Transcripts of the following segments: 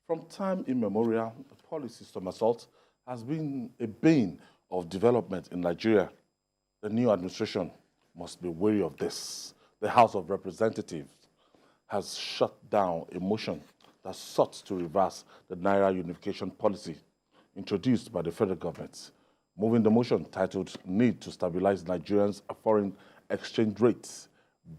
From time immemorial, policy somersault has been a bane of development in Nigeria. The new administration must be wary of this. The House of Representatives has shut down a motion that sought to reverse the Naira unification policy introduced by the federal government. Moving the motion titled Need to Stabilize Nigerians' Foreign Exchange Rates,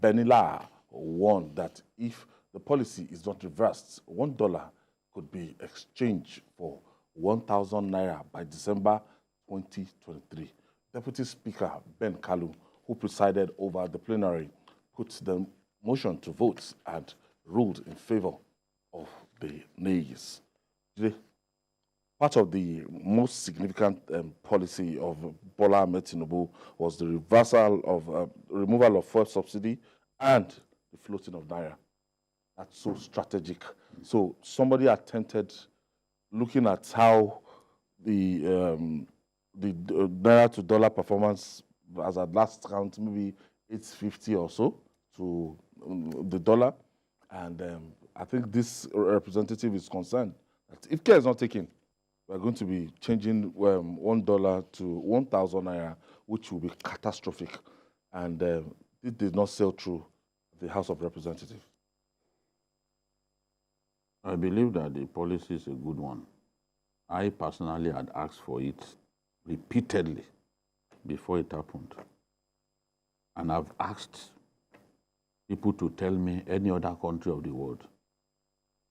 Benila warned that if the policy is not reversed, $1 could be exchanged for 1,000 naira by December 2023. Deputy Speaker Ben Kalu, who presided over the plenary, put the motion to vote and ruled in favor of the nays. Part of the most significant policy of Bola Ahmed Tinubu was the removal of fuel subsidy and the floating of naira. That's so strategic. So somebody attempted looking at how the naira to dollar performance, as at last count, maybe 850 or so to the dollar, and I think this representative is concerned that if care is not taken, we're going to be changing $1 to 1,000 naira, which will be catastrophic, and it did not sail through the House of Representatives. I believe that the policy is a good one. I personally had asked for it repeatedly before it happened. And I've asked people to tell me any other country of the world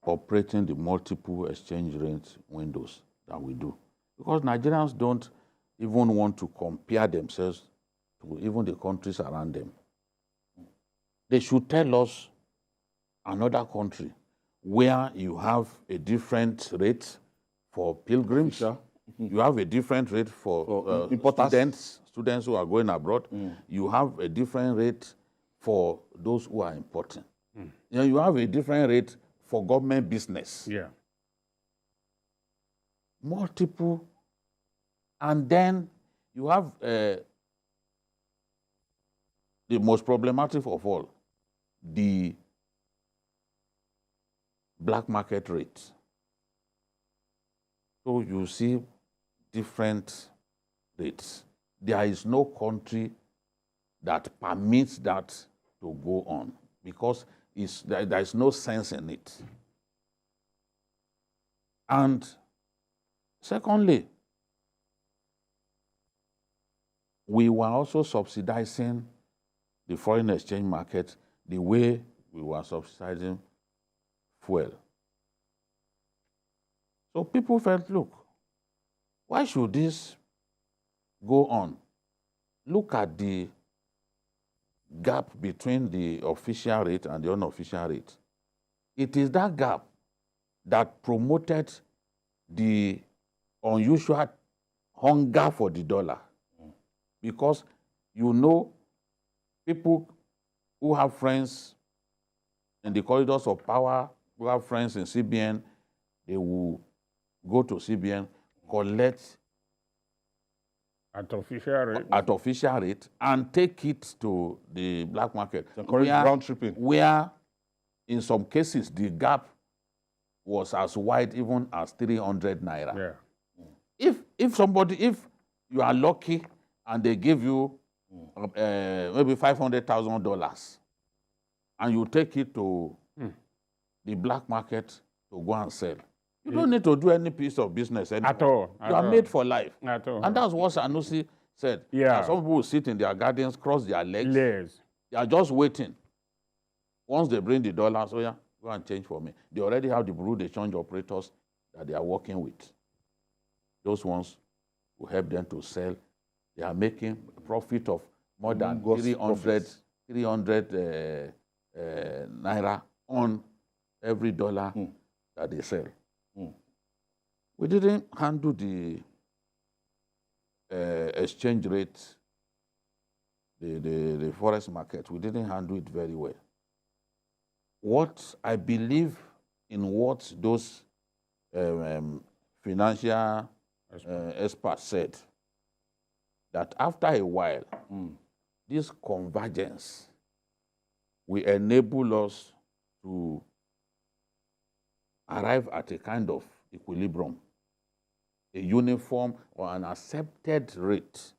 operating the multiple exchange rate windows that we do. Because Nigerians don't even want to compare themselves to even the countries around them. They should tell us another country where you have a different rate for pilgrims, you have a different rate for students who are going abroad, you have a different rate for those who are importing. You know, you have a different rate for government business. Yeah. Multiple. And then you have the most problematic of all, the black market rate. So you see different rates. There is no country that permits that to go on because there is no sense in it. And secondly, we were also subsidizing the foreign exchange market the way we were subsidizing fuel. So people felt, look, why should this go on? Look at the gap between the official rate and the unofficial rate. It is that gap that promoted the unusual hunger for the dollar. Because, you know, people who have friends in the corridors of power, who have friends in CBN, they will go to CBN, collect at official rate, and take it to the black market. Round tripping. Where, in some cases, the gap was as wide even as 300 naira. Yeah. If you are lucky and they give you maybe $500,000 and you take it to the black market to go and sell, you don't need to do any piece of business anymore. At all. You are made for life. At all. And that's what Sanusi said. Yeah. Some people sit in their gardens, cross their legs. Yes. They are just waiting. Once they bring the dollars, oh yeah, go and change for me. They already have the bureau de change operators that they are working with. Those ones who help them to sell. They are making a profit of more than 300 naira on every dollar that they sell. We didn't handle the exchange rate, the forex market. We didn't handle it very well. What I believe in what those financial experts said, that after a while, this convergence will enable us to arrive at a kind of equilibrium, a uniform or an accepted rate,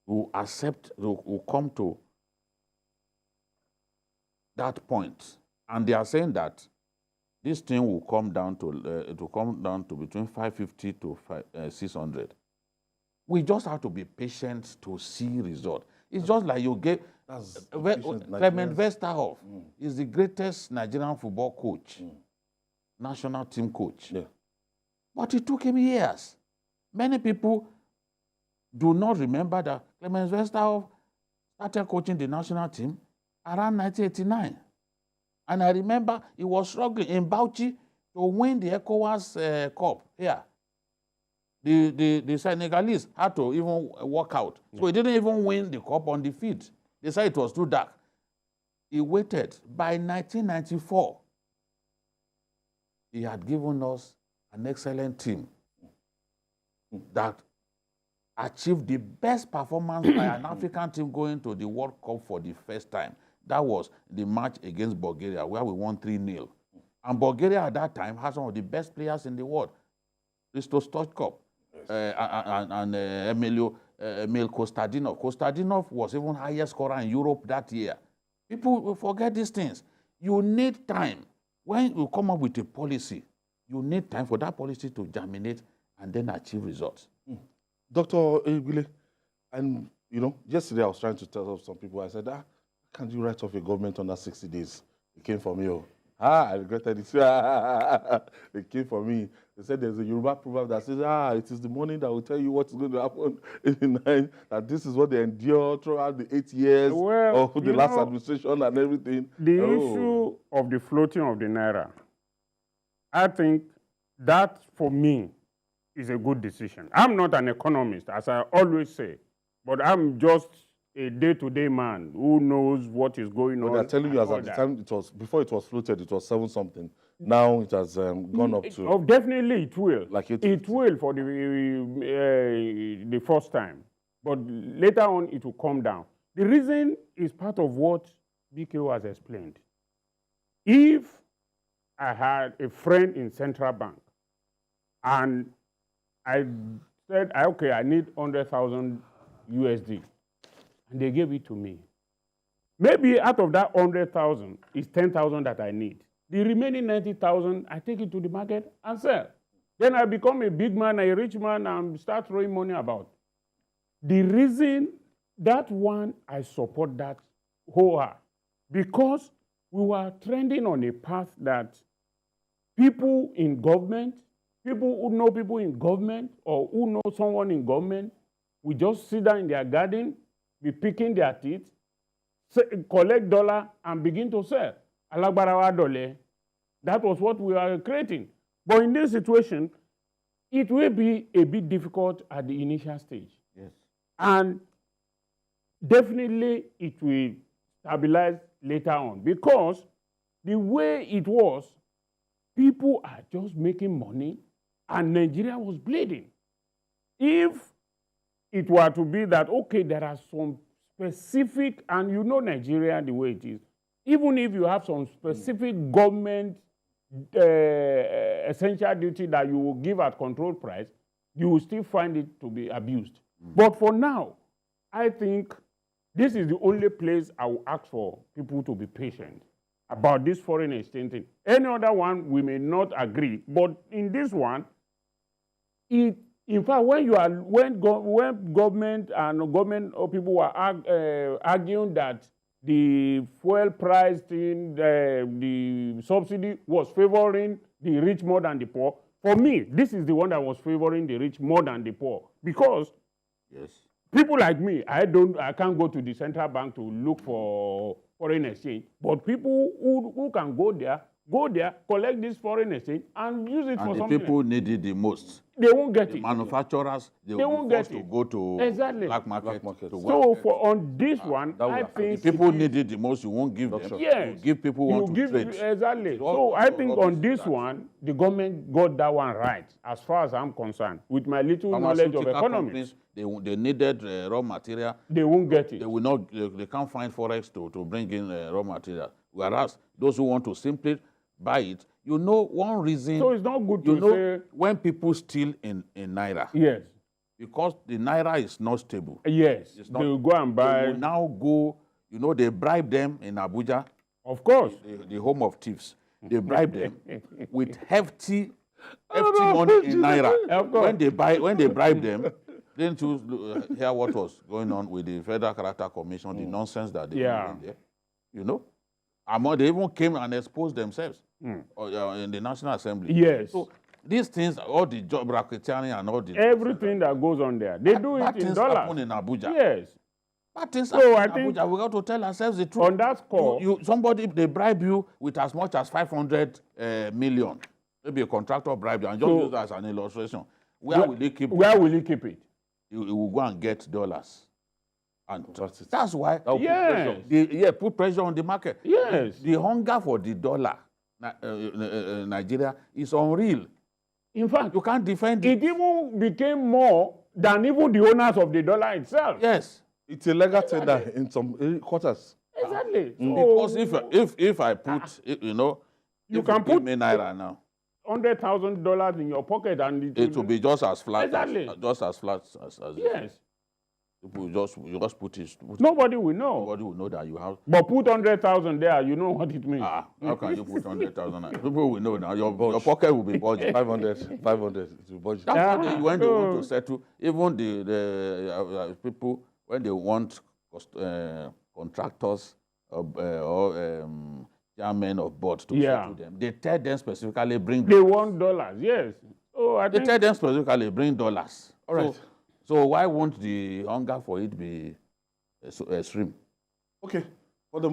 will come to that point. And they are saying that this thing will come down to it will come down to between 550 to 600. We just have to be patient to see result. It's just like you get Clement Westerhoff is the greatest Nigerian football coach, national team coach. Yeah. But it took him years. Many people do not remember that Clement Westerhoff started coaching the national team around 1989. And I remember he was struggling in Bauchi to win the ECOWAS Cup here. The Senegalese had to even walk out. So he didn't even win the cup on the field. They said it was too dark. He waited. By 1994, he had given us an excellent team that achieved the best performance by an African team going to the World Cup for the first time. That was the match against Bulgaria, where we won 3-0. And Bulgaria at that time had some of the best players in the world. Risto Stoichkov and Emil Kostadinov. Kostadinov was even highest scorer in Europe that year. People will forget these things. You need time. When you come up with a policy, you need time for that policy to germinate and then achieve results. Dr. Ebile, and yesterday I was trying to tell some people, I said, can't you write off a government under 60 days? It came from you. I regretted it. It came from me. They said there's a Yoruba proverb that says, it is the morning that will tell you what's going to happen in the night, that this is what they endured throughout the 8 years of the last administration and everything. The issue of the floating of the Naira, I think that, for me, is a good decision. I'm not an economist, as I always say, but I'm just a day-to-day man who knows what is going on. They're telling you, as at the time before it was floated, it was 7-something. Now it has gone up to. Oh, definitely it will. Like it will for the first time, but later on it will come down. The reason is part of what BKO has explained. If I had a friend in central bank and I said, okay, I need 100,000 USD. And they gave it to me. Maybe out of that 100,000 is 10,000 that I need. The remaining 90,000, I take it to the market and sell. Then I become a big man, a rich man, and start throwing money about. The reason that one, I support that wholeheartedly, because we were trending on a path that people in government, people who know people in government or who know someone in government, we just sit down in their garden, be picking their teeth, collect dollar, and begin to sell. Alagbarawa dole. That was what we are creating. But in this situation, it will be a bit difficult at the initial stage. Yes. And definitely it will stabilize later on, because the way it was, people are just making money and Nigeria was bleeding. If it were to be that, okay, there are some specific, and you know Nigeria the way it is, even if you have some specific government essential duty that you will give at controlled price, you will still find it to be abused. But for now, I think this is the only place I will ask for people to be patient about this foreign exchange thing. Any other one, we may not agree, but in this one, in fact, when government and government or people were arguing that the fuel price thing, the subsidy was favoring the rich more than the poor, for me, this is the one that was favoring the rich more than the poor, because people like me, I can't go to the central bank to look for foreign exchange, but people who can go there, collect this foreign exchange, and use it for something. And the people need it the most. They won't get the it. Manufacturers, they won't get to go to black market. So on this one, I think the people need it the most. You won't give them. Yes. You give people who want to trade. Exactly. So I think on this one, the government got that one right, as far as I'm concerned. With my little knowledge of economics, they needed raw material. They won't get it. They will not. They can't find forex to bring in raw material. Whereas those who want to simply buy it. You know, one reason. So it's not good you to know, say. when people steal in naira, Yes. because the naira is not stable. Yes. It's not, They will go and They buy. will now go. You know, they bribe them in Abuja, Of course. the home of thieves. They bribe them with hefty money in naira. Of course. When they bribe them, didn't you hear what was going on with the Federal Character Commission, the nonsense that they were doing there? You know? They even came and exposed themselves in the National Assembly. Yes. So these things, all the job racketeering and all the... Everything that goes on there. They do it in dollars. happen in Abuja. Yes. Bad things So happen I in think Abuja. We got to tell ourselves the truth. on that score, Somebody, they bribe you with as much as 500 million. Maybe a contractor bribe you and just use that as an illustration. Where will he keep it? Where will he keep it? He will go and get dollars. And That's why Yes. put pressure on the market. Yes. The hunger for the dollar, Nigeria, is unreal. In fact, You can't defend it. it even became more than even the owners of the dollar itself. Yes. It's a legal tender in some quarters. Exactly. Because So if I put, you if can give put me naira now, $100,000 in your pocket and it will be just as flat Exactly. as yes. people you just put it. Nobody will know. Nobody will know that you have. But put 100,000 there, you know what it means. How can you put 100,000? People will know now. Your pocket will be bulging. 500, it will budget. That's what when they want to settle. Even the people when they want contractors or chairmen of boards to settle them, they tell them specifically bring. They want dollars, yes. So I They think tell them specifically bring dollars. All right. So why won't the hunger for it be extreme? Okay. For the